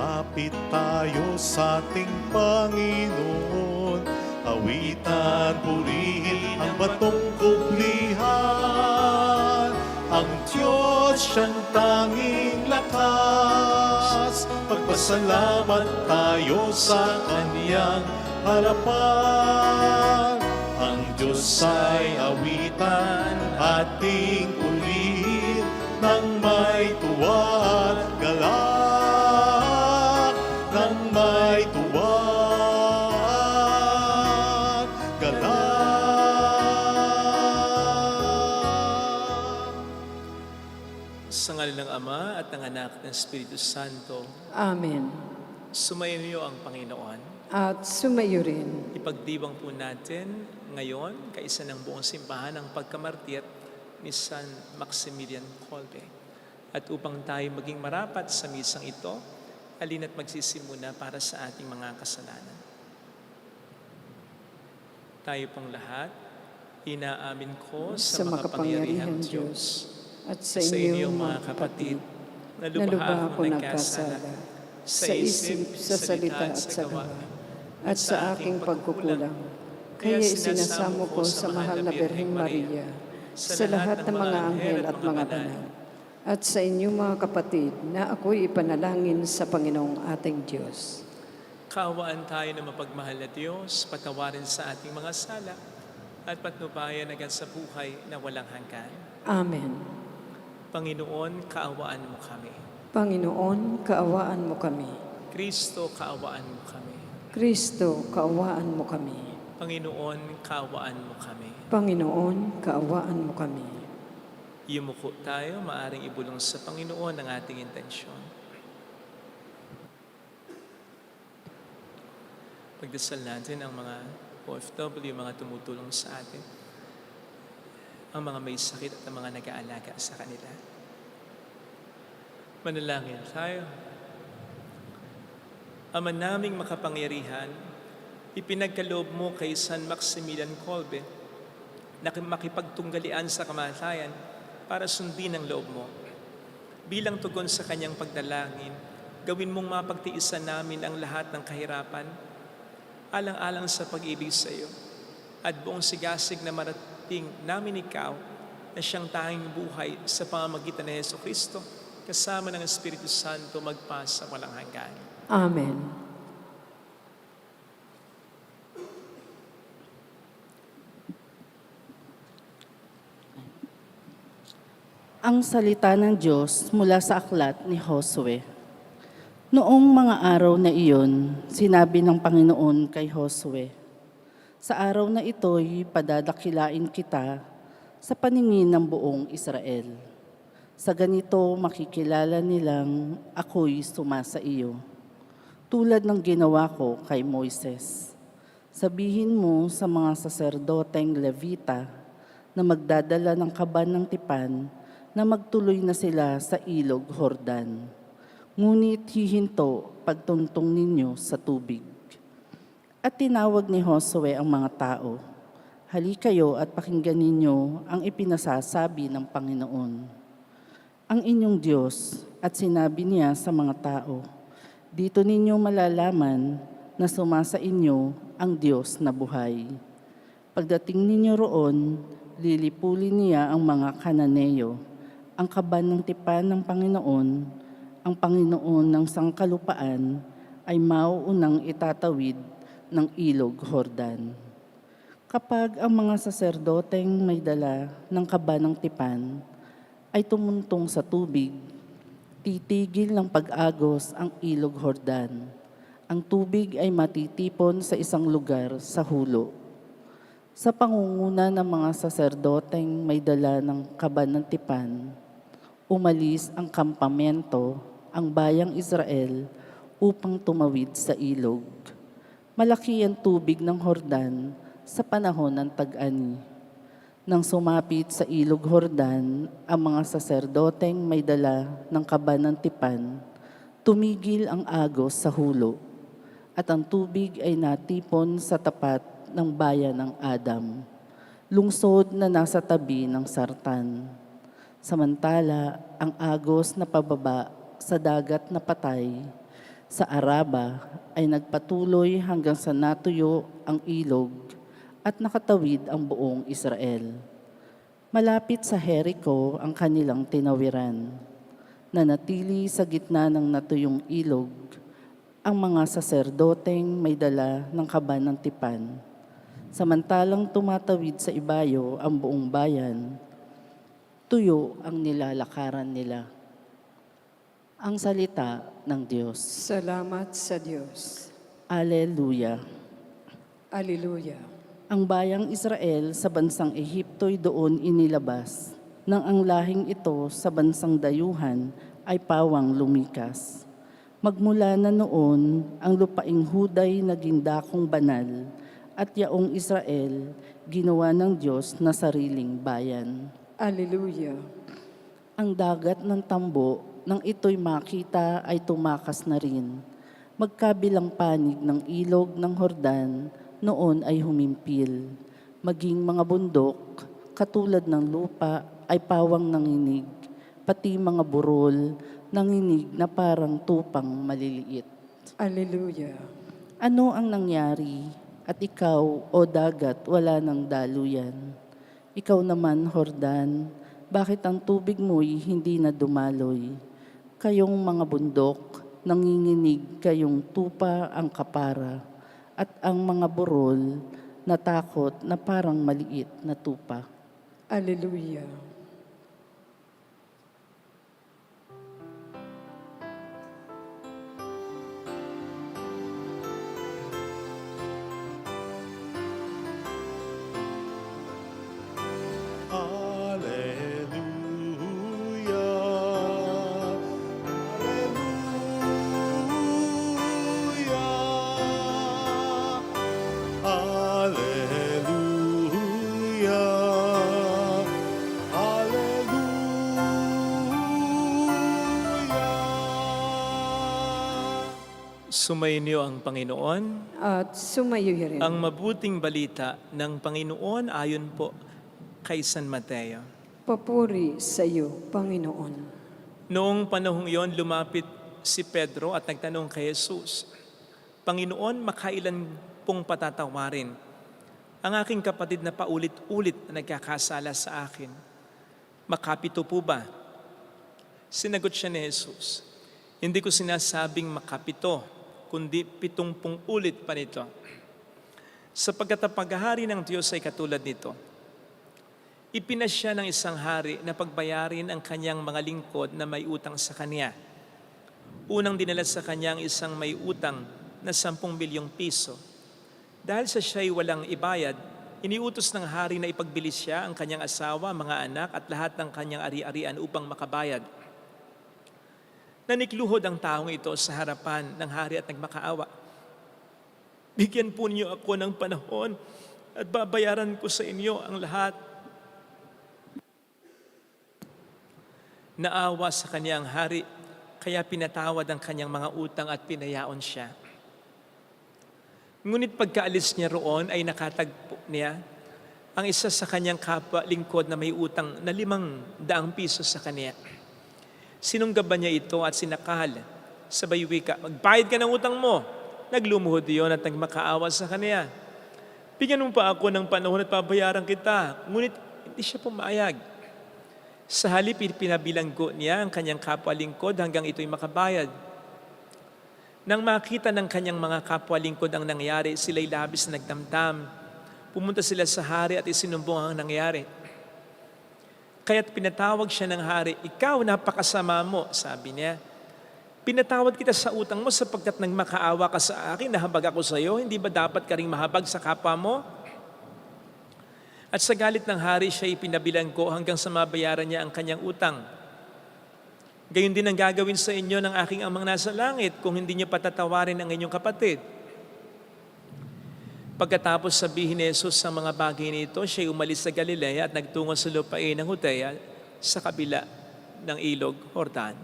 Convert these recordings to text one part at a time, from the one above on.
lumapit tayo sa ating Panginoon. Awitan, purihin ang batong kublihan. Ang Diyos siyang tanging lakas. Magpasalamat tayo sa Kanyang harapan. Ang Diyos ay awitan, ating purihin nang may tuwa at galak, nang may tuwa at galak. Sa ngalan ng Ama at ng Anak ng Espiritu Santo, Amen. sumayin niyo ang Panginoon. At sumayo rin. Ipagdiwang po natin ngayon, kaisa ng buong simbahan, ang pagkamartir ni San Maximilian Kolbe. At upang tayo maging marapat sa misang ito, halina't magsisimuna para sa ating mga kasalanan. Tayo pong lahat, inaamin ko sa makapangyarihang Diyos At sa inyong mga kapatid, na lubha ako nagkasala sa isip, sa salita at sa gawa, at sa aking pagkukulang. Kaya isinasamo ko sa mahal na Birheng Maria, sa lahat ng mga anghel at mga banal, at sa inyong mga kapatid na ako'y ipanalangin sa Panginoong ating Diyos. Kaawaan tayo na mapagmahal na Diyos, patawarin sa ating mga sala, at patnubayan agad sa buhay na walang hanggan. Amen. Panginoon, kaawaan mo kami. Panginoon, kaawaan mo kami. Kristo, kaawaan mo kami. Kristo, kaawaan mo kami. Panginoon, kaawaan mo kami. Panginoon, kaawaan mo kami. Yumuko tayo, maaring ibulong sa Panginoon ang ating intensyon. Pagdasal natin ang mga OFW, mga tumutulong sa atin, ang mga may sakit at ang mga nag-aalaga sa kanila. Manalangin tayo. Ama naming makapangyarihan, ipinagkaloob mo kay San Maximilian Kolbe na makipagtunggalian sa kamatayan para sundin ang loob mo. Bilang tugon sa kanyang pagdalangin, gawin mong mapagtiisan namin ang lahat ng kahirapan, alang-alang sa pag-ibig sa iyo, at buong sigasig na marating namin ikaw na siyang tanging buhay sa pamamagitan ni Jesucristo, kasama ng Espiritu Santo magpasa walang hanggan. Amen. Ang salita ng Diyos mula sa aklat ni Josue. Noong mga araw na iyon, sinabi ng Panginoon kay Josue, sa araw na ito'y padadakilain kita sa paningin ng buong Israel. Sa ganito makikilala nilang ako'y sumasa iyo, tulad ng ginawa ko kay Moises. Sabihin mo sa mga saserdoteng Levita na magdadala ng kaban ng tipan na magtuloy na sila sa ilog Jordan. Ngunit hihinto pagtuntong ninyo sa tubig. At tinawag ni Josue ang mga tao, halikayo at pakinggan ninyo ang ipinasasabi ng Panginoon, ang inyong Diyos, at sinabi niya sa mga tao, dito ninyo malalaman na sumasa inyo ang Diyos na buhay. Pagdating ninyo roon, lilipulin niya ang mga Kananeo, ang kaban ng tipan ng Panginoon, ang Panginoon ng sangkalupaan ay mauunang itatawid ng ilog Jordan. Kapag ang mga saserdoteng may dala ng kaban ng tipan ay tumuntong sa tubig, titigil ng pag-agos ang ilog Jordan. Ang tubig ay matitipon sa isang lugar sa hulo. Sa pangunguna ng mga saserdoteng may dala ng kaban ng tipan, umalis ang kampamento, ang bayang Israel, upang tumawid sa ilog. Malaki ang tubig ng Jordan sa panahon ng tag-ani. Nang sumapit sa ilog Jordan, ang mga saserdoteng may dala ng kaban ng tipan, tumigil ang agos sa hulo, at ang tubig ay natipon sa tapat ng bayan ng Adam, lungsod na nasa tabi ng Sartan. Samantala, ang agos na pababa sa dagat na patay, sa Araba ay nagpatuloy hanggang sa natuyo ang ilog at nakatawid ang buong Israel. Malapit sa Jericho ang kanilang tinawiran. Nanatili sa gitna ng natuyong ilog ang mga saserdoteng may dala ng kaban ng tipan. Samantalang tumatawid sa ibayo ang buong bayan, tuyo ang nilalakaran nila. Ang salita ng Diyos. Salamat sa Diyos. Alleluia. Alleluia. Ang bayang Israel sa bansang Ehipto'y doon inilabas, nang ang lahing ito sa bansang dayuhan ay pawang lumikas. Magmula na noon, ang lupaing Huday naging dakong banal, at yaong Israel ginawa ng Diyos na sariling bayan. Alleluia. Ang dagat ng tambo, nang ito'y makita ay tumakas na rin. Magkabilang panig ng ilog ng Hordan, noon ay humimpil. Maging mga bundok, katulad ng lupa, ay pawang nanginig, pati mga burol, nanginig na parang tupang maliliit. Alleluia. Ano ang nangyari? At ikaw, o dagat, wala ng daluyan. Ikaw naman, Hordan, bakit ang tubig mo'y hindi na dumaloy? Kayong mga bundok, nanginginig kayong tupa ang kapara, at ang mga burol, natakot na parang maliit na tupa. Alleluia. Hallelujah. Hallelujah. Hallelujah. Sumainyo ang Panginoon. At sumayo rin. Ang mabuting balita ng Panginoon ayon po kay San Mateo. Papuri sa iyo, Panginoon. Noong panahong iyon, lumapit si Pedro at nagtanong kay Jesus, Panginoon, makailan pong patatawarin ang aking kapatid na paulit-ulit na nagkakasala sa akin? Makapito po ba? Sinagot siya ni Jesus, hindi ko sinasabing makapito, kundi 70 ulit pa nito. Sapagkat ang paghahari ng Diyos ay katulad nito. Ipinasya ng isang hari na pagbayarin ang kanyang mga lingkod na may utang sa kanya. Unang dinala sa kanya ang isang may utang na 10 milyong piso. Dahil sa siya'y walang ibayad, iniutos ng hari na ipagbilis siya ang kanyang asawa, mga anak at lahat ng kanyang ari-arian upang makabayad. Nanikluhod ang taong ito sa harapan ng hari at nagmakaawa. Bigyan po niyo ako ng panahon at babayaran ko sa inyo ang lahat. Naawa sa kanyang hari, kaya pinatawad ang kanyang mga utang at pinayaon siya. Ngunit pagkaalis niya roon ay nakatagpo niya ang isa sa kanyang kapwa lingkod na may utang na 500 piso sa kanya. Sinunggaban niya ito at sinakal. Sabay wika, magbayad ka ng utang mo. Naglumuhod iyon at nagmakaawa sa kanya. Bigyan mo pa ako ng panahon at pabayaran kita. Ngunit hindi siya pumayag. Sa halip, pinabilanggo niya ang kanyang kapwa lingkod hanggang ito'y makabayad. Nang makita ng kanyang mga kapwa lingkod ang nangyari, sila'y labis na nagdamdam. Pumunta sila sa hari at isinumbong ang nangyari. Kaya't pinatawag siya ng hari, ikaw napakasama mo, sabi niya. Pinatawad kita sa utang mo sapagkat nang makaawa ka sa akin, nahabag ako sa iyo, hindi ba dapat ka ring mahabag sa kapwa mo? At sa galit ng hari, siya ipinabilanggo hanggang sa mabayaran niya ang kanyang utang. Gayon din ang gagawin sa inyo ng aking amang nasa langit kung hindi niyo patatawarin ang inyong kapatid. Pagkatapos sabihin ni Jesus sa mga bagay nito, siya umalis sa Galilea at nagtungo sa lupain ng Judea sa kabila ng ilog Jordan.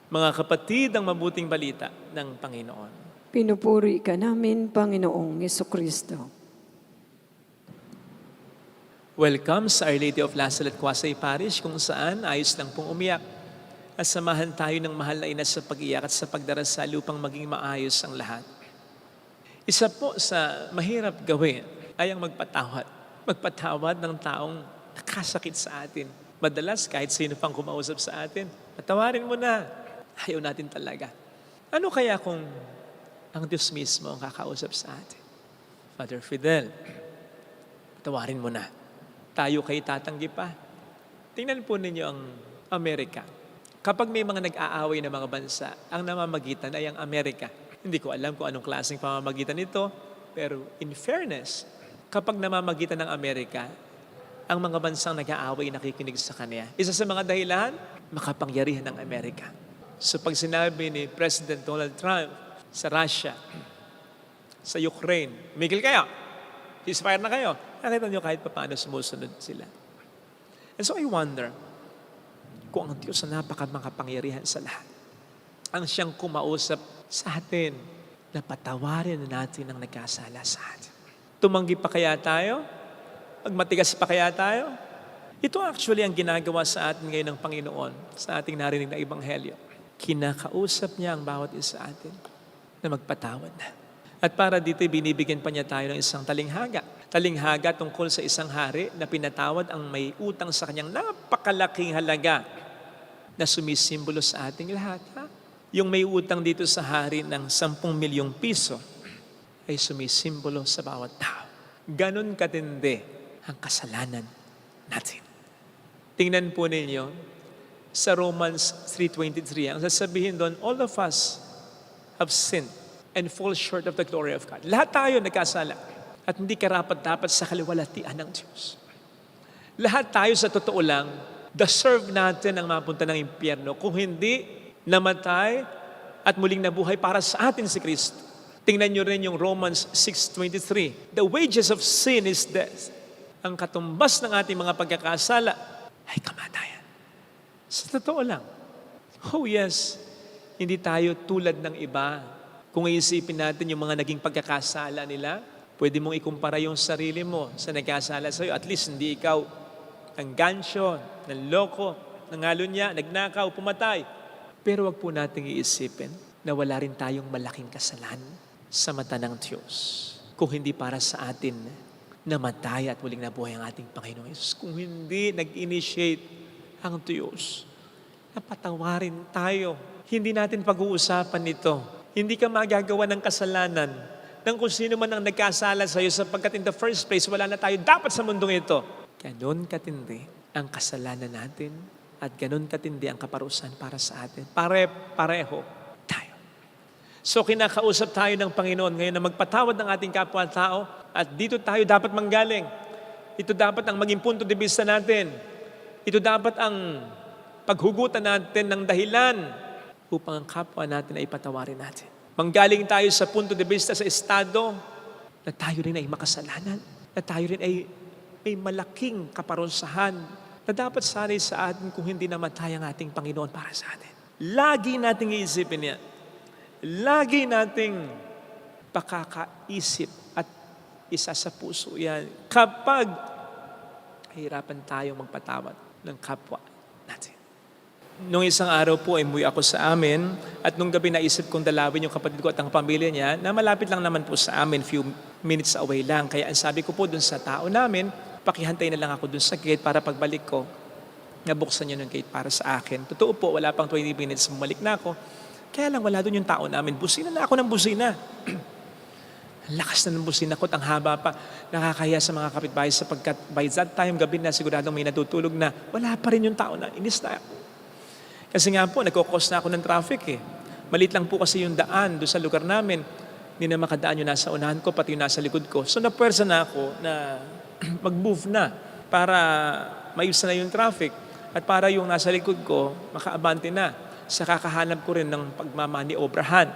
Mga kapatid, ang mabuting balita ng Panginoon. Pinupuri ka namin, Panginoong Jesucristo. Welcome sa Our Lady of La Salette, Pasay Parish, kung saan ayos lang pong umiyak at samahan tayo ng mahal na ina sa pag-iyak at sa pagdarasal upang maging maayos ang lahat. Isa po sa mahirap gawin ay ang magpatawad. Magpatawad ng taong nakasakit sa atin. Madalas kahit sino pang kumausap sa atin, patawarin mo na. Ayaw natin talaga. Ano kaya kung ang Diyos mismo ang kakausap sa atin? Father Fidel, patawarin mo na. Tayo kayo tatanggi pa. Tingnan po ninyo ang Amerika. Kapag may mga nag-aaway na mga bansa, ang namamagitan ay ang Amerika. Hindi ko alam kung anong klaseng pamamagitan ito, pero in fairness, kapag namamagitan ng Amerika, ang mga bansang nag-aaway nakikinig sa kanya. Isa sa mga dahilan, makapangyarihan ng Amerika. So pag sinabi ni President Donald Trump sa Russia, sa Ukraine, migil kayo, ceasefire na kayo. Nakita nyo kahit paano sumusunod sila. And so I wonder, kung ang Diyos na napaka-makapangyarihan sa lahat, ang siyang kumausap sa atin na patawarin natin ang nagkasala sa atin. Tumanggi pa kaya tayo? Magmatigas pa kaya tayo? Ito actually ang ginagawa sa atin ngayon ng Panginoon sa ating narinig na Ebanghelyo. Kinakausap niya ang bawat isa sa atin na magpatawad na. At para dito, binibigyan pa niya tayo ng isang talinghaga. Talinghaga tungkol sa isang hari na pinatawad ang may utang sa kanyang napakalaking halaga na sumisimbolo sa ating lahat. Ha? Yung may utang dito sa hari ng 10 milyong piso ay sumisimbolo sa bawat tao. Ganon katindi ang kasalanan natin. Tingnan po ninyo sa Romans 3:23. Ang sasabihin doon, all of us have sinned and fall short of the glory of God. Lahat tayo nagkasala at hindi karapat-dapat sa kaliwalhatian ng Diyos. Lahat tayo sa totoo lang, deserve natin ang mapunta ng impyerno kung hindi namatay at muling nabuhay para sa atin si Kristo. Tingnan nyo rin yung Romans 6:23. The wages of sin is death. Ang katumbas ng ating mga pagkakasala ay kamatayan. Sa totoo lang. Oh yes, hindi tayo tulad ng iba. Kung iisipin natin yung mga naging pagkakasala nila, pwede mong ikumpara yung sarili mo sa nagkasala sa'yo. At least hindi ikaw ang gansyo, nanloko, nangalunya, nagnakaw, pumatay. Pero wag po nating iisipin na wala rin tayong malaking kasalanan sa mata ng Diyos. Kung hindi para sa atin namatay at muling nabuhay ang ating Panginoon Jesus. Kung hindi nag-initiate ang Diyos, napatawarin tayo. Hindi natin pag-uusapan nito. Hindi ka magagawa ng kasalanan ng kung sino man ang nagkasala sa iyo sapagkat in the first place, wala na tayo dapat sa mundong ito. Ganon katindi ang kasalanan natin at ganon katindi ang kaparusahan para sa atin. Pare-pareho tayo. So kinakausap tayo ng Panginoon ngayon na magpatawad ng ating kapwa-tao at dito tayo dapat manggaling. Ito dapat ang maging punto de vista natin. Ito dapat ang paghugutan natin ng dahilan upang ang kapwa natin ay patawarin natin. Manggaling tayo sa punto de vista sa estado na tayo rin ay makasalanan, na tayo rin ay may malaking kaparusahan na dapat sanay sa atin kung hindi namatay ang ating Panginoon para sa atin. Lagi nating iisipin yan. Lagi nating pakakaisip at isa sa puso yan kapag hirapan tayong magpatawad ng kapwa natin. Nung isang araw po ay umuwi ako sa amin at nung gabi naisip kong dalawin yung kapatid ko at ang pamilya niya na malapit lang naman po sa amin, few minutes away lang. Kaya ang sabi ko po dun sa tao namin, pakihantay na lang ako dun sa gate para pagbalik ko, nabuksan niyo ng gate para sa akin. Totoo po, wala pang 20 minutes, bumalik na ako. Kaya lang wala dun yung tao namin. Busina na ako ng busina. Lakas na ng busina ko at ang haba pa. Nakakahiya sa mga kapitbahay sapagkat by that time, gabi na, siguradong may natutulog na. Wala pa rin yung tao na. Inis na ako. Kasi nga po, nagkukos na ako ng traffic eh. Malit lang po kasi yung daan doon sa lugar namin. Hindi na makadaan yung nasa unahan ko, pati yung nasa likod ko. So napwersa na ako na mag-move na para maibsan na yung traffic. At para yung nasa likod ko, makaabante na. Sa kakahanap ko rin ng pagmamaniobrahan.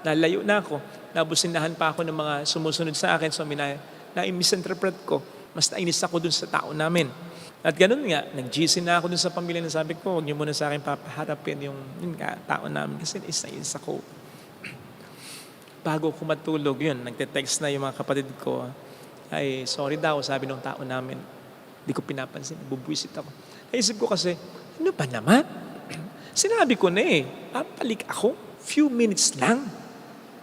Nalayo na ako. Nabusinahan pa ako ng mga sumusunod sa akin. So na-misinterpret ko. Mas nainis ako dun sa tao namin. At ganun nga, nag-GC na ako dun sa pamilya na sabi ko, huwag niyo muna sa akin papaharapin yung tao namin. Kasi nais ako. Bago ko matulog, yun, nagte-text na yung mga kapatid ko. Ay, sorry daw, sabi ng tao namin. Hindi ko pinapansin, bubwisit ako. Naisip ko kasi, ano ba naman? Sinabi ko na papalik ako. Few minutes lang.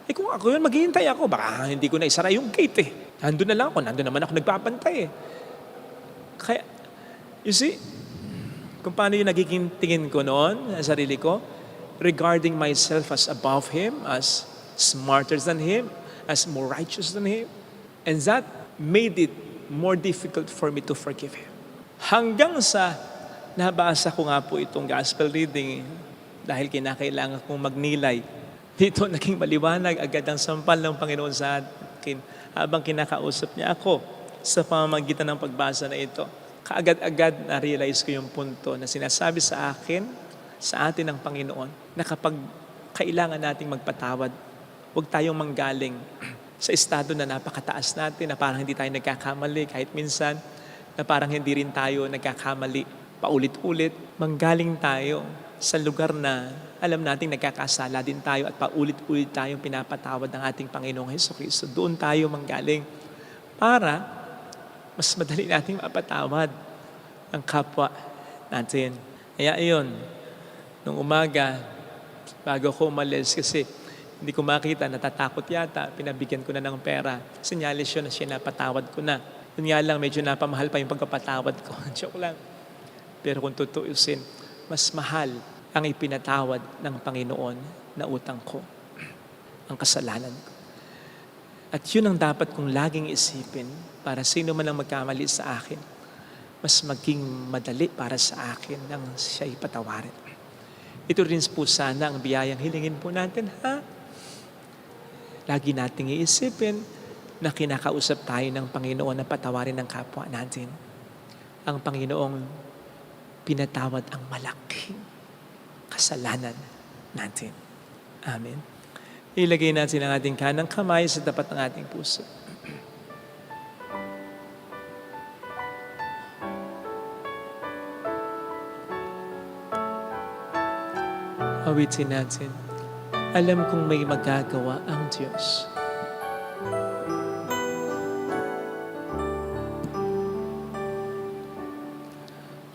Kung ako yun, maghihintay ako. Baka hindi ko na isara yung gate Nandun na lang ako. Nandun naman ako nagpapantay Kaya, you see, kung paano yung nagiging tingin ko noon sa sarili ko, regarding myself as above Him, as smarter than Him, as more righteous than Him. And that made it more difficult for me to forgive Him. Hanggang sa nabasa ko nga po itong gospel reading dahil kinakailangan kong magnilay. Dito naging maliwanag agad ang sampal ng Panginoon sa akin habang kinakausap niya ako sa pamamagitan ng pagbasa na ito. Kaagad-agad na-realize ko yung punto na sinasabi sa akin, sa atin ng Panginoon, na kapag kailangan nating magpatawad, huwag tayong manggaling sa estado na napakataas natin, na parang hindi tayo nagkakamali kahit minsan, na parang hindi rin tayo nagkakamali paulit-ulit. Manggaling tayo sa lugar na alam nating nagkakasala din tayo at paulit-ulit tayong pinapatawad ng ating Panginoong Hesukristo. Doon tayo manggaling para mas madali nating mapatawad ang kapwa natin. Kaya iyon, nung umaga, bago ko umalis, kasi hindi ko makita, natatakot yata, pinabigyan ko na ng pera. Sinyalis yun na siya napatawad ko na. Yun nga lang, medyo napamahal pa yung pagkapatawad ko. Joke lang. Pero kung tutuusin, mas mahal ang ipinatawad ng Panginoon na utang ko, ang kasalanan ko. At yun ang dapat kong laging isipin para sino man ang magkamali sa akin, mas maging madali para sa akin nang siya'y patawarin. Ito rin po sana ang biyayang hilingin po natin, Lagi nating iisipin na kinakausap tayo ng Panginoon na patawarin ng kapwa natin. Ang Panginoong pinatawad ang malaking kasalanan natin. Amen. Ilagay natin ang ating kanang kamay sa tapat ng ating puso. Awitin natin. Alam kong may magagawa ang Diyos.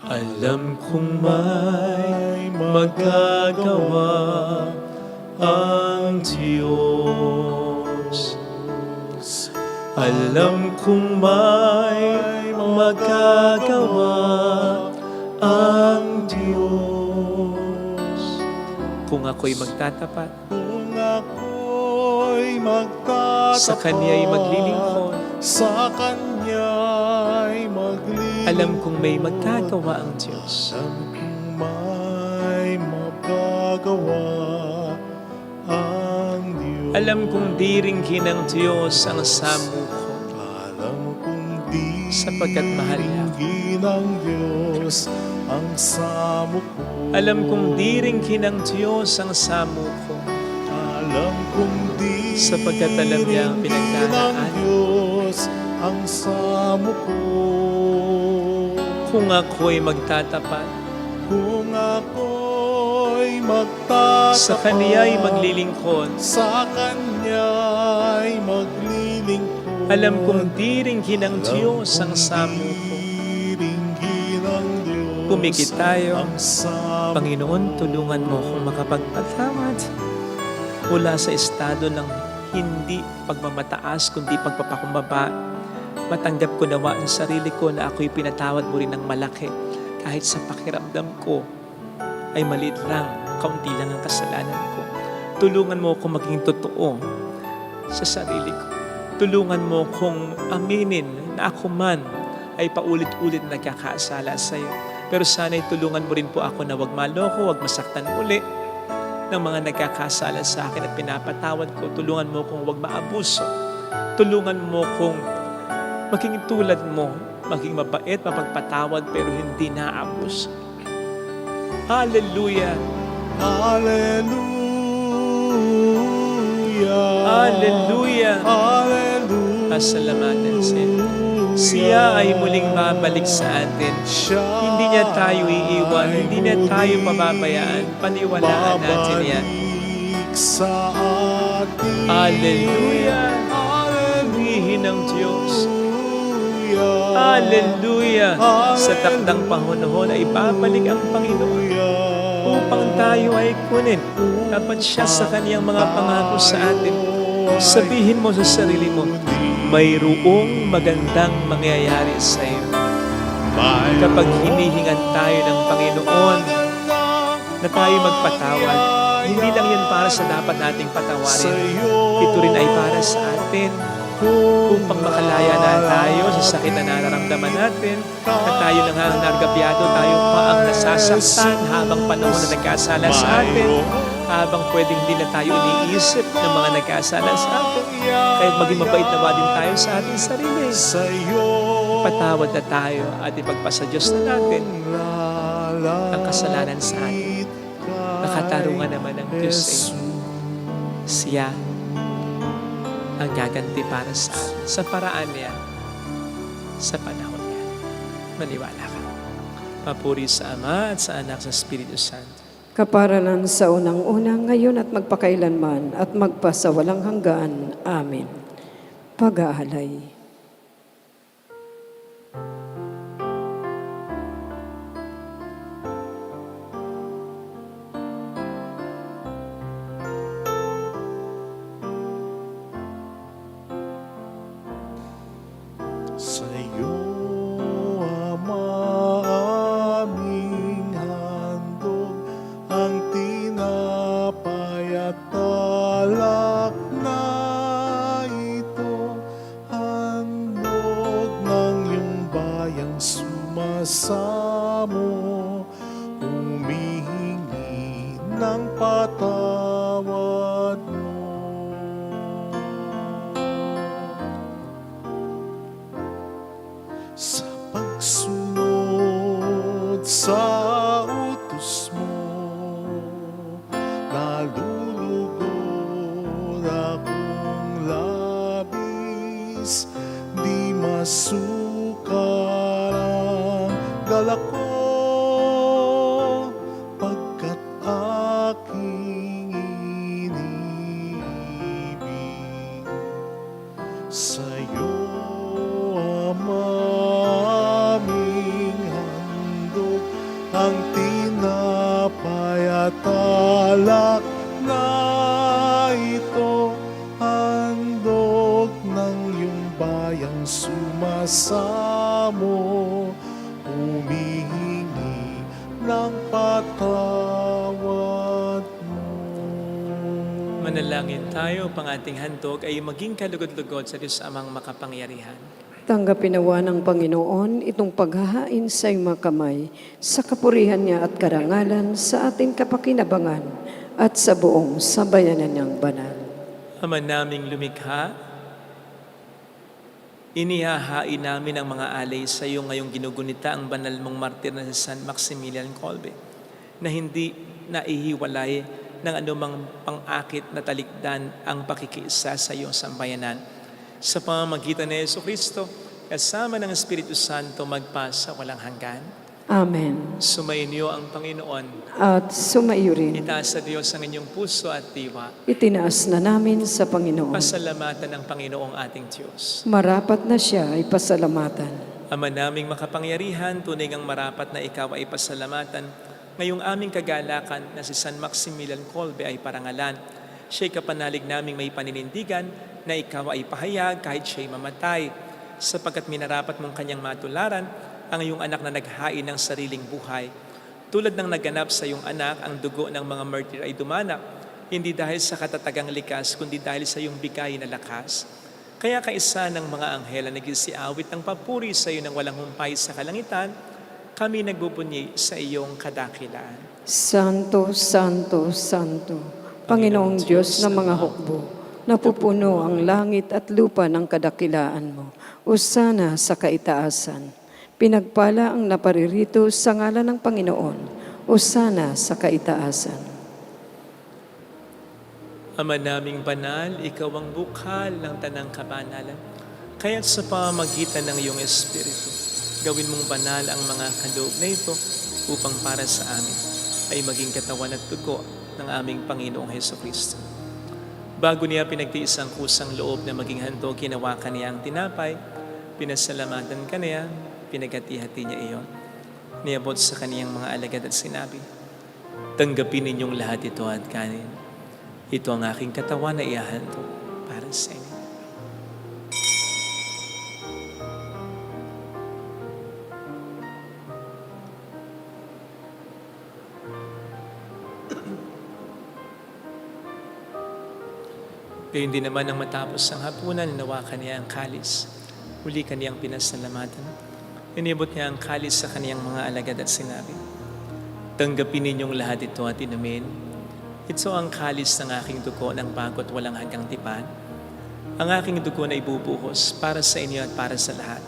Alam kong may magagawa ang Diyos. Alam kong may magagawa ang Diyos. Kung ako'y magtatapat, Kung ako'y magtatapat, sa Kanya'y maglilingkod, sa Kanya'y maglilingkod, alam kong may magagawa ang Diyos. alam kong may magagawa ang Diyos. Alam kong diringgin ng Diyos ang samo ko, Alam kong di sapagkat mahal niya ako. ng Diyos ang samo ko. Alam kong diringgin ng Diyos ang samo ko, Alam kong di sapagkat alam niya ang pinagdaraanan. ng Diyos ang samo ko. Kung ako'y magtatapat, Kung ako'y magtatapat, sa Kaniya'y maglilingkod, sa Kanya'y maglilingkod, alam kong diringgin ng Diyos ang samo ko. diringgin ng Diyos Pumikit tayo. ang samo. Panginoon, tulungan mo akong makapagpatawad mula sa estado ng hindi pagmamataas, kundi pagpapakumbaba. Matanggap ko nawa ang sarili ko na ako'y pinatawad mo rin ng malaki. Kahit sa pakiramdam ko ay maliit lang, kaunti lang ang kasalanan ko. Tulungan mo akong maging totoo sa sarili ko. Tulungan mo akong aminin na ako man ay paulit-ulit nagkakasala sa iyo. Pero sana'y tulungan mo rin po ako na huwag maloko, huwag masaktan uli ng mga nagkakasala sa akin at pinapatawad ko. Tulungan mo akong huwag maabuso. Tulungan mo akong maging tulad mo, maging mabait, mapagpatawad, pero hindi naabuso. Hallelujah! Hallelujah! Hallelujah! Hallelujah! Pasalamatan siya. Siya ay muling babalik sa atin. Hindi niya tayo iiwan, hindi niya tayo pababayaan. Paniwalaan natin yan. Sa atin. Hallelujah! Purihin ng Diyos. Hallelujah! Sa takdang panahon ay babalik ang Panginoon. upang tayo ay kunin. Dapat siya sa kaniyang mga pangako sa atin. Sabihin mo sa sarili mo, mayroong magandang mangyayari sa iyo. Kapag hinihingan tayo ng Panginoon na tayo magpatawad, hindi lang yan para sa dapat nating patawarin. Ito rin ay para sa atin upang makalaya na tayo sa sakit na nararamdaman natin, na tayo nangangargabyado, tayo pa ang nasasaktan habang panahon na nagkasala sa atin, habang pwedeng hindi na tayo iniisip ng mga nagkasala sa atin. Kahit maging mabait na din tayo sa ating sarili. Patawad na tayo at ipagpasa Diyos na natin ang kasalanan sa atin. Nakatarungan naman ng Diyos siya ang gaganti para sa atin, sa paraan niya, sa panahon niya. Maniwala ka. Papuri sa Ama at sa Anak sa Espiritu Santo. Kaparanan sa unang-unang, ngayon at magpakailanman, at magpasawalang hanggan. Amen. Pag-aalay. Sa iyo, Ama, aming handog ang tinapay at alak na ito, handog ng iyong bayang sumasamo, humihingi ng patawad mo. Sa pagsunod sa utos mo, nalulugod akong labis, di masukal ang dala ko, pagkat aking inibig. Sa'yo, Ama, aming handog ang tinapay at alak na ito, handog ng iyong bayang sumasamo, humihingi ng patawad mo. Manalangin tayo, pang ating handog ay maging kalugod-lugod sa Diyos Amang makapangyarihan. Tanggapin nawa ng Panginoon itong paghahain sa iyong mga kamay sa kapurihan niya at karangalan sa ating kapakinabangan at sa buong sambayanan niyang banal. Ama naming lumikha, inihahain namin ang mga alay sa iyo ngayong ginugunita ang banal mong martir na si San Maximilian Kolbe, na hindi naihiwalay ng anumang pang-akit na talikdan ang pakikiisa sa iyong sambayanan. Sa pamamagitan ni Jesucristo, kasama ng Espiritu Santo, magpasa walang hanggan. Amen. Sumainyo ang Panginoon. At sumaiyo rin. Itaas sa Diyos ang inyong puso at diwa. Itinaas na namin sa Panginoon. Pasalamatan ng Panginoong ating Diyos. Marapat na siya ay pasalamatan. Ama naming makapangyarihan, tunay ngang marapat na ikaw ay pasalamatan. Ngayong aming kagalakan na si San Maximilian Kolbe ay parangalan. Siya'y kapanalig naming may paninindigan na ikaw ay pahayag kahit siya'y mamatay, sapagkat minarapat mong kanyang matularan ang iyong anak na naghain ng sariling buhay. Tulad ng naganap sa iyong anak, ang dugo ng mga martir ay dumanak, hindi dahil sa katatagang likas, kundi dahil sa iyong bigay na lakas. Kaya kaisa ng mga anghel na nagsiawit ng papuri sa iyo ng walang humpay sa kalangitan, kami nagbubunyi sa iyong kadakilaan. Santo, Santo, Santo, Panginoong Diyos ng mga hukbo, napupuno ang langit at lupa ng kadakilaan mo. Usana sa kaitaasan. Pinagpala ang naparirito sa ngalan ng Panginoon. Usana sa kaitaasan. Ama naming banal, ikaw ang bukal ng tanang kabanalan. Kaya't sa pamamagitan ng iyong Espiritu, gawin mong banal ang mga kaloob na ito upang para sa amin ay maging katawan at dugo ng aming Panginoong Jesucristo. Bago niya pinagtiis ang kusang loob na maging handog, hinawakan niya ang tinapay, pinasalamatan ka niya, pinaghati-hati niya iyon. Niabot sa kaniyang mga alagad at sinabi, Tanggapin ninyong lahat ito at kanin. Ito ang aking katawan na ihahandog para sa inyo. Gayun din naman ang matapos ang hapunan, ninawakan niya ang kalis. Muli kaniyang pinasalamatan. Inibot niya ang kalis sa kaniyang mga alagad at sinabi, tanggapin ninyong lahat ito at inumin. Ito ang kalis ng aking dugo ng bago't walang hanggang tipan. Ang aking dugo na ibubuhos para sa inyo at para sa lahat,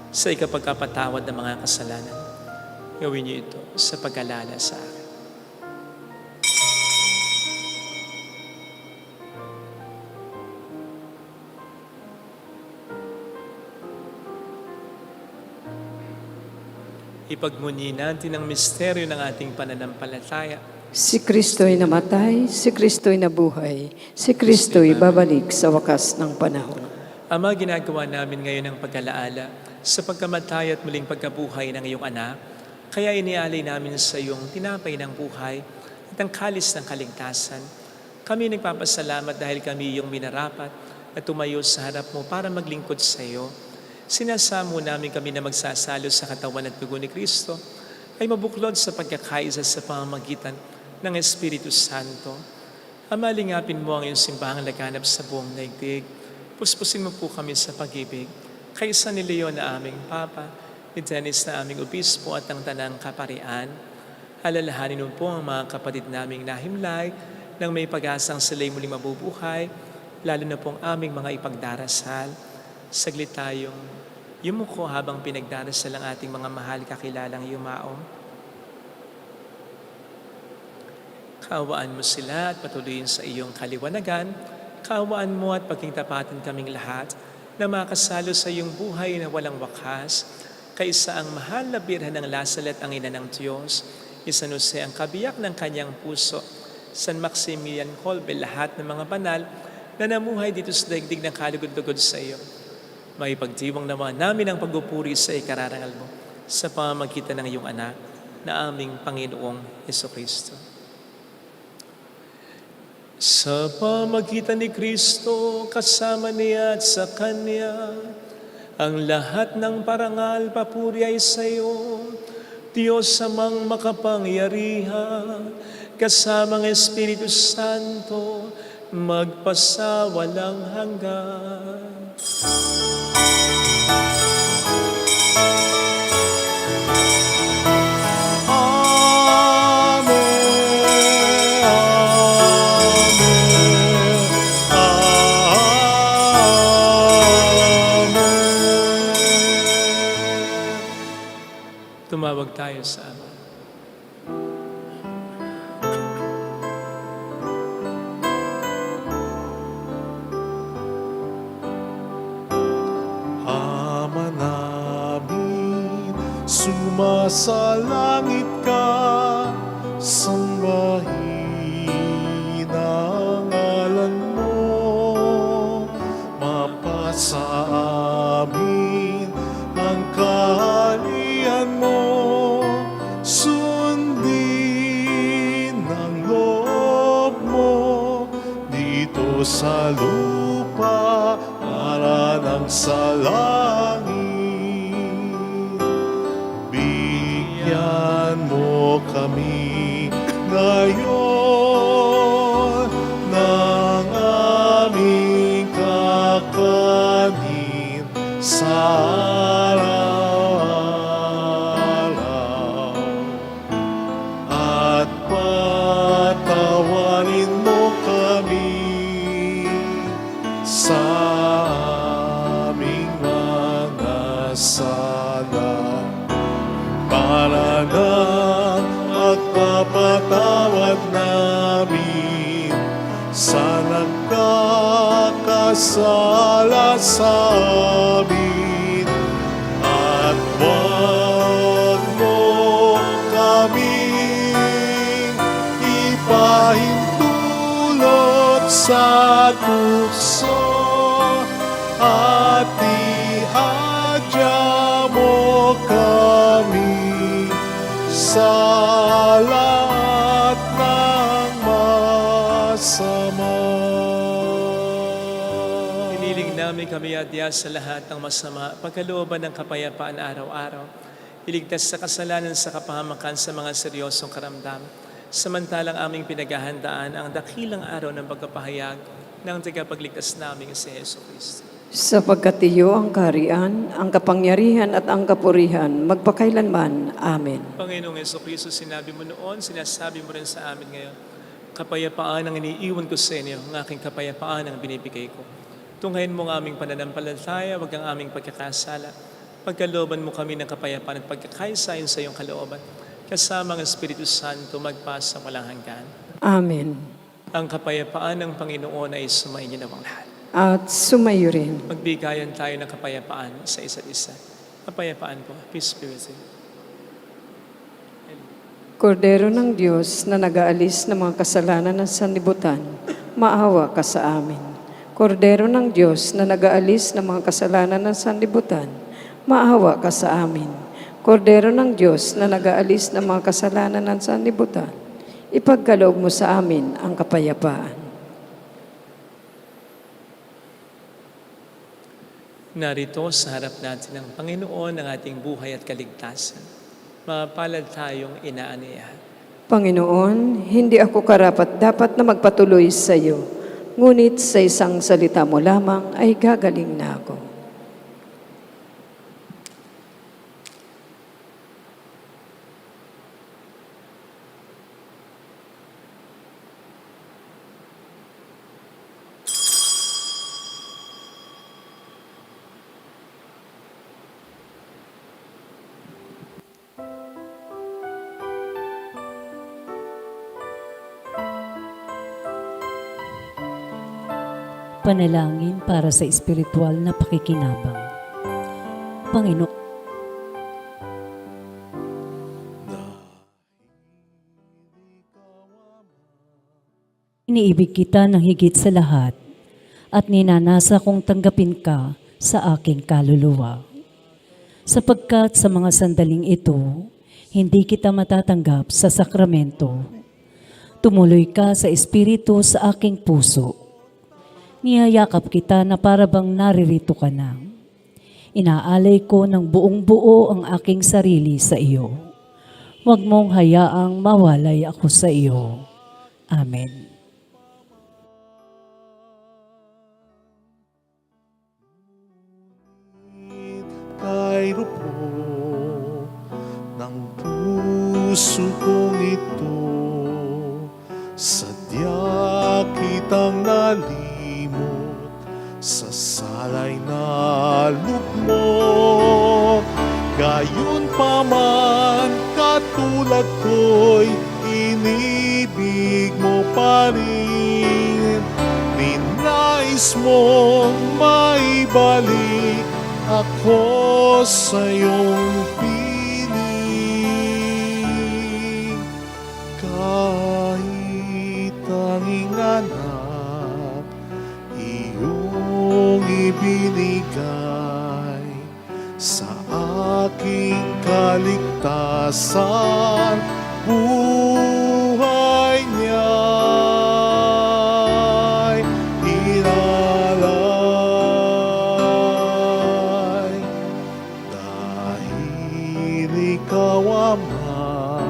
sa ikapagkapatawad ng mga kasalanan. Gawin niyo ito sa pag-alala sa akin. Ipagmuni natin ang misteryo ng ating pananampalataya. Si Kristo'y namatay, si Kristo'y nabuhay, si Kristo'y babalik sa wakas ng panahon. Ama, ginagawa namin ngayon ang pag-alaala sa pagkamatay at muling pagkabuhay ng iyong anak. Kaya inialay namin sa iyong tinapay ng buhay at ang kalis ng kaligtasan. Kami nagpapasalamat dahil kami iyong minarapat at tumayo sa harap mo para maglingkod sa iyo. Sinasamo namin kami na magsasalo sa katawan at dugo ni Kristo ay mabuklod sa pagkakaisa sa pamamagitan ng Espiritu Santo. Ama, lingapin mo ang iyong simbahang laganap sa buong daigdig. Puspusin mo po kami sa pag-ibig. Kaysa ni Leon na aming Papa, ni Dennis na aming Obispo at ang Tanang Kaparian. Alalahanin mo po ang mga kapatid naming nahimlay nang may pag-asang sila'y muling mabubuhay, lalo na po ang aming mga ipagdarasal. Saglit tayong yumuko habang pinagdarasal ang ating mga mahal kakilalang yumaong. Kaawaan mo sila at patuloyin sa iyong kaliwanagan. Kaawaan mo at pagkingtapatin kaming lahat na makasalo sa iyong buhay na walang wakas. Kaysa ang mahal na birhen ng Lasalet, ang ina ng Diyos, San Jose ang kabiyak ng kanyang puso, San Maximilian Kolbe, lahat ng mga banal na namuhay dito sa daigdig ng kalugod-lugod sa iyo. May pagdiwang naman namin ang pagpupuri sa ikararangal mo sa pamamagitan ng iyong anak na aming Panginoong Jesucristo. Sa pamamagitan ni Kristo, kasama niya at sa Kanya, ang lahat ng parangal, papuri ay sa iyo, Diyos amang makapangyarihan, kasamang Espiritu Santo, magpasawalang hanggan. Tumawag tayo sa Ama. Ama namin, sumasalangit ka, sambahin ang ngalan mo, mapasa amin ang kaharian mo, sundin ang loob mo dito sa lupa para ng sa langit. Bigyan mo kami ngayon ng aming kakanin sa araw-araw, at patawarin mo kami sa aming mga sala, para na magpapatawad namin sa nagkakasala sa amin, at wag mo kaming ipahintulot sa tukso, at ihadya mo kami sa lahat Hiniling namin kami adya sa lahat ng masama, pagkalooban ng kapayapaan araw-araw. Iligtas sa kasalanan sa kapahamakan sa mga seryosong karamdam. Samantalang aming pinaghahandaan ang dakilang araw ng pagkapahayag ng tagapagligtas namin si Hesus Kristo. Sapagkat iyo ang kaharian, ang kapangyarihan at ang kapurihan, magpakailanman. Amen. Panginoong Hesus Kristo, sinabi mo noon, sinasabi mo rin sa amin ngayon, kapayapaan ang iniiwan ko sa inyo, ang aking kapayapaan ang binibigay ko. Tunghayin mo ang aming pananampalataya, wag ang aming pagkakasala. Pagkalooban mo kami ng kapayapaan at pagkakaisayon sa iyong kalooban. Kasama ang Espiritu Santo, magpasa walang hanggan. Amen. Ang kapayapaan ng Panginoon ay sumainyo na lahat. At sumayo rin. Magbigayan tayo ng kapayapaan sa isa't isa. Kapayapaan po. Peace be with you. Kordero ng Diyos na nag-aalis ng mga kasalanan ng sanlibutan, maawa ka sa amin. Kordero ng Diyos na nag-aalis ng mga kasalanan ng sanlibutan, maawa ka sa amin. Kordero ng Diyos na nag-aalis ng mga kasalanan ng sanlibutan, ipagkaloob mo sa amin ang kapayapaan. Narito sa harap natin ng Panginoon ng ating buhay at kaligtasan. Mapalad tayong inaaniyahan. Panginoon, hindi ako karapat dapat na magpatuloy sa iyo, ngunit sa isang salita mo lamang ay gagaling na ako. Panalangin para sa espiritual na pakikinabang. Panginoon, iniibig kita ng higit sa lahat at ninanasa kong tanggapin ka sa aking kaluluwa. Sapagkat sa mga sandaling ito, hindi kita matatanggap sa sakramento. Tumuloy ka sa espiritu sa aking puso. Niyayakap kita na parabang naririto ka na. Inaalay ko ng buong buo ang aking sarili sa iyo. Huwag mong hayaang mawalay ako sa iyo. Amen. Kairo po ng puso kong ito, sadya kitang nalimot sa salay na lugmok. Gayon pa man katulad ko'y inibig mo pa rin. Ninais mong maibalik ako sa iyong piling. Kahit tanging anak iyong ibinigay, sa aking kaligtasan buhay niya'y inalay. Dahil ikaw, Ama,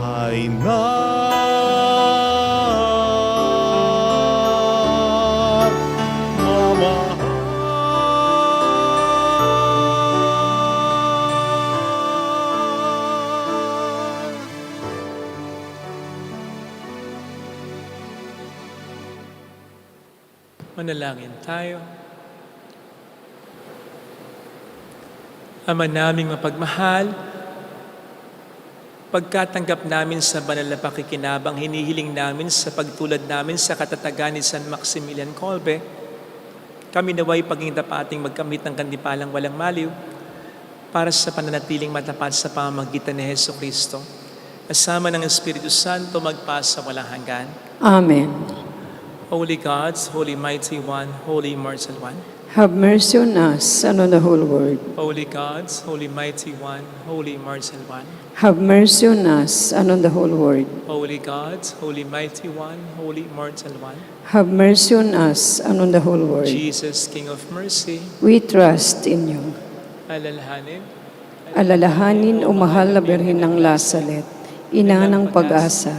ay Manalangin tayo. Ama naming mapagmahal, pagkatanggap namin sa banal na pakikinabang, hinihiling namin sa pagtulad namin sa katatagan ni San Maximilian Kolbe, kami naway paging dapating magkamit ng kandipalang walang maliw para sa pananatiling matapat sa pamamagitan ni Hesus Kristo. Kasama ng Espiritu Santo magpasa walang hanggan. Amen. Holy Gods, Holy Mighty One, Holy Immortal One, Have mercy on us and on the whole world. Holy gods, Holy Mighty One, Holy Immortal One. Have mercy on us and on the whole world. Holy gods, Holy Mighty One, Holy Immortal One. Have mercy on us and on the whole world. Jesus, King of Mercy, We trust in you. alalhanin, Alalahanin o mahal na Birhen ng Lasalet, ina ng pag-asa,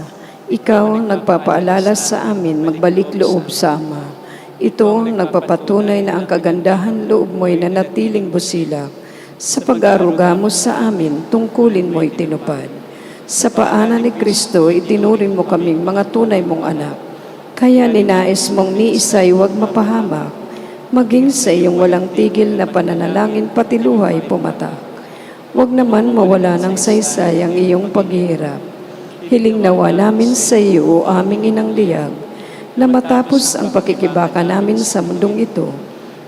ikaw ang nagpapaalala sa amin magbalik loob sa Ama. Ito ang nagpapatunay na ang kagandahan loob mo'y nanatiling busilak. Sa pag-aruga mo sa amin, tungkulin mo'y tinupad. Sa paanan ni Kristo, itinuring mo kaming mga tunay mong anak. Kaya ninais mong ni isa'y huwag mapahamak, maging sa iyong walang tigil na pananalangin pati luhay pumatak. Huwag naman mawala ng saysay ang iyong paghihirap. Hiling nawa namin sa iyo o aming inang liyag, na matapos ang pakikibaka namin sa mundong ito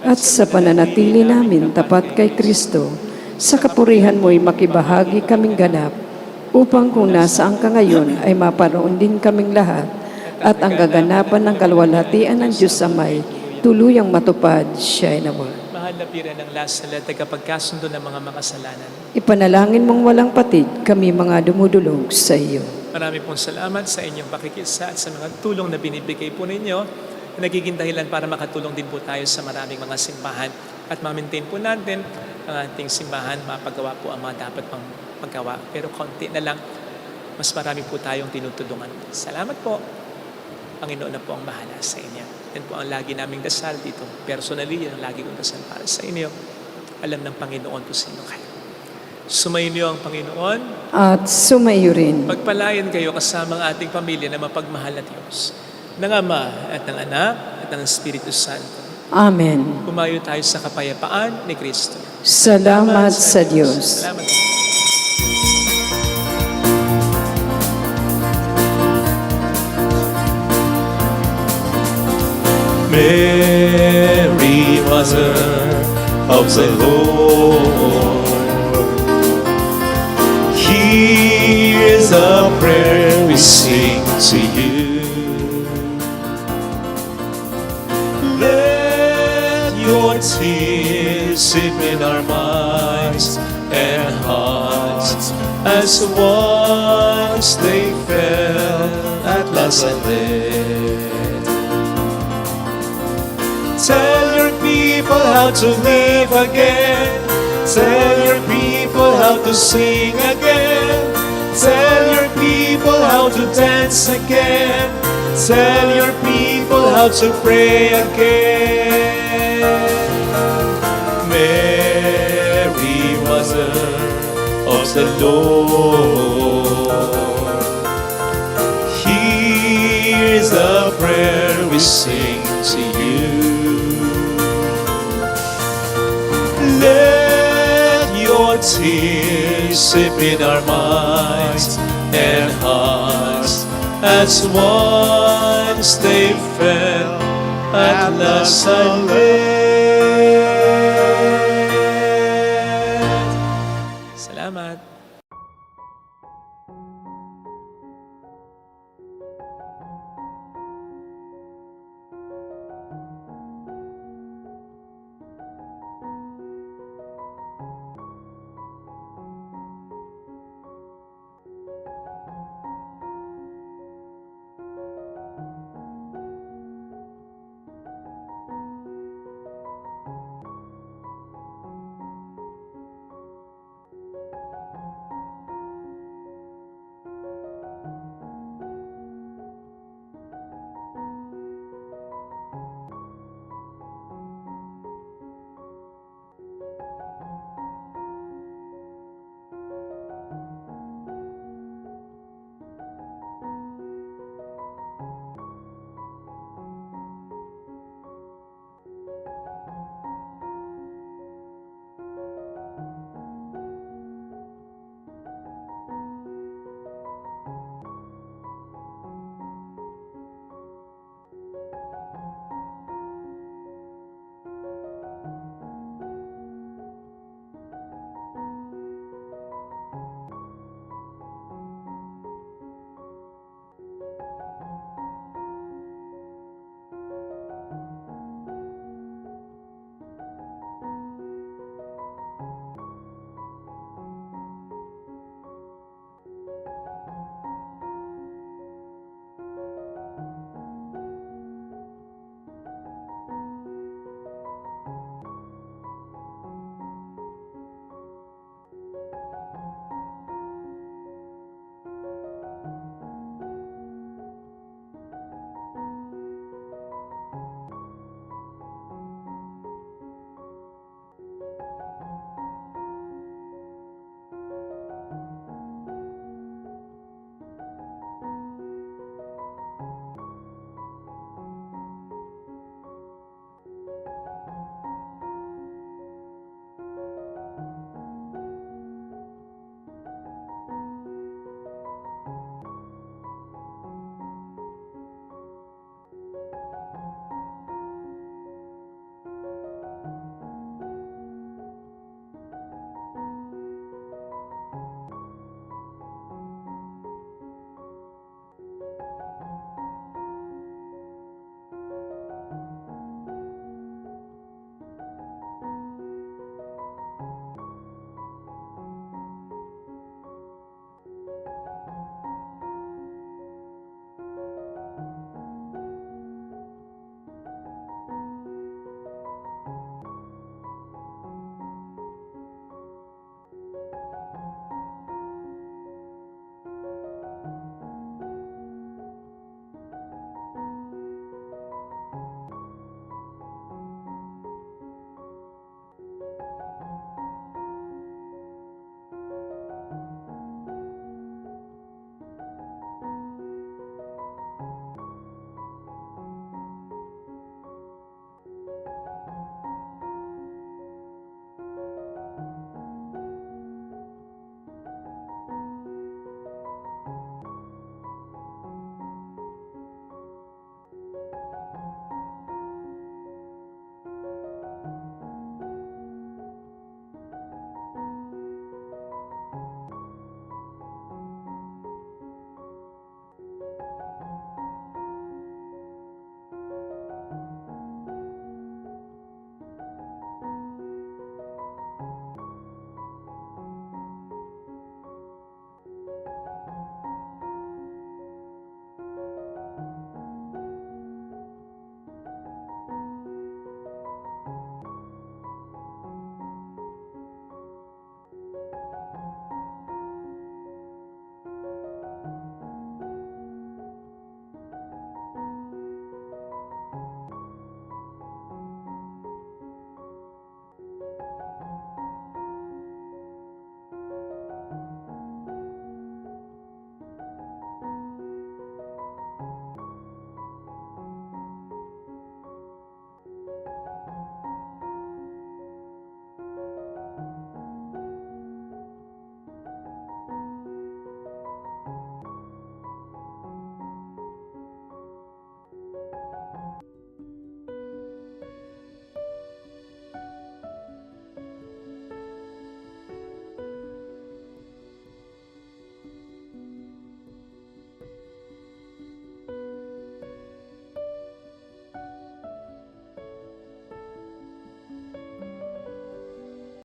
at sa pananatili namin tapat kay Kristo, sa kapurihan mo'y makibahagi kaming ganap, upang kung nasaan ka ngayon ay maparoon din kaming lahat at ang gaganapan ng kalwalhatian ng Diyos Amay tuluyang matupad siya'y nawa. mahal na Birhen ng Lasalet, tagapagkasundo ng mga makasalanan. Ipanalangin mong walang patid kami mga dumudulog sa iyo. Marami pong salamat sa inyong pakikisa at sa mga tulong na binibigay po ninyo na nagiging dahilan para makatulong din po tayo sa maraming mga simbahan at ma-maintain po natin ang ating simbahan, mapagawa po ang mga dapat pang magawa. Pero konti na lang, mas marami po tayong tinutulungan. Salamat po. Panginoon na po ang bahala sa inyo. Yan po ang lagi naming dasal dito. Personally, yan ang lagi kong dasal para sa inyo. Alam ng Panginoon kung sino kayo. Sumayin niyo ang Panginoon. At sumayo rin. Pagpalayan kayo kasama ang ating pamilya na mapagmahal na Diyos, ng Ama at ng Anak at ng Espiritu Santo. Amen. Kumayo tayo sa kapayapaan ni Kristo. Salamat sa Diyos. Salamat. Mary, Mother of the Lord, here's a prayer we sing to you. Let your tears sip in our minds and hearts as once they fell at Lazaret. Tell your people how to live again. Tell your people how to sing again. Tell your people how to dance again. Tell your people how to pray again. Mary, Mother of the Lord, here's the prayer we sing to you. Let your tears sip in our minds and hearts as once they fell at Lazaret.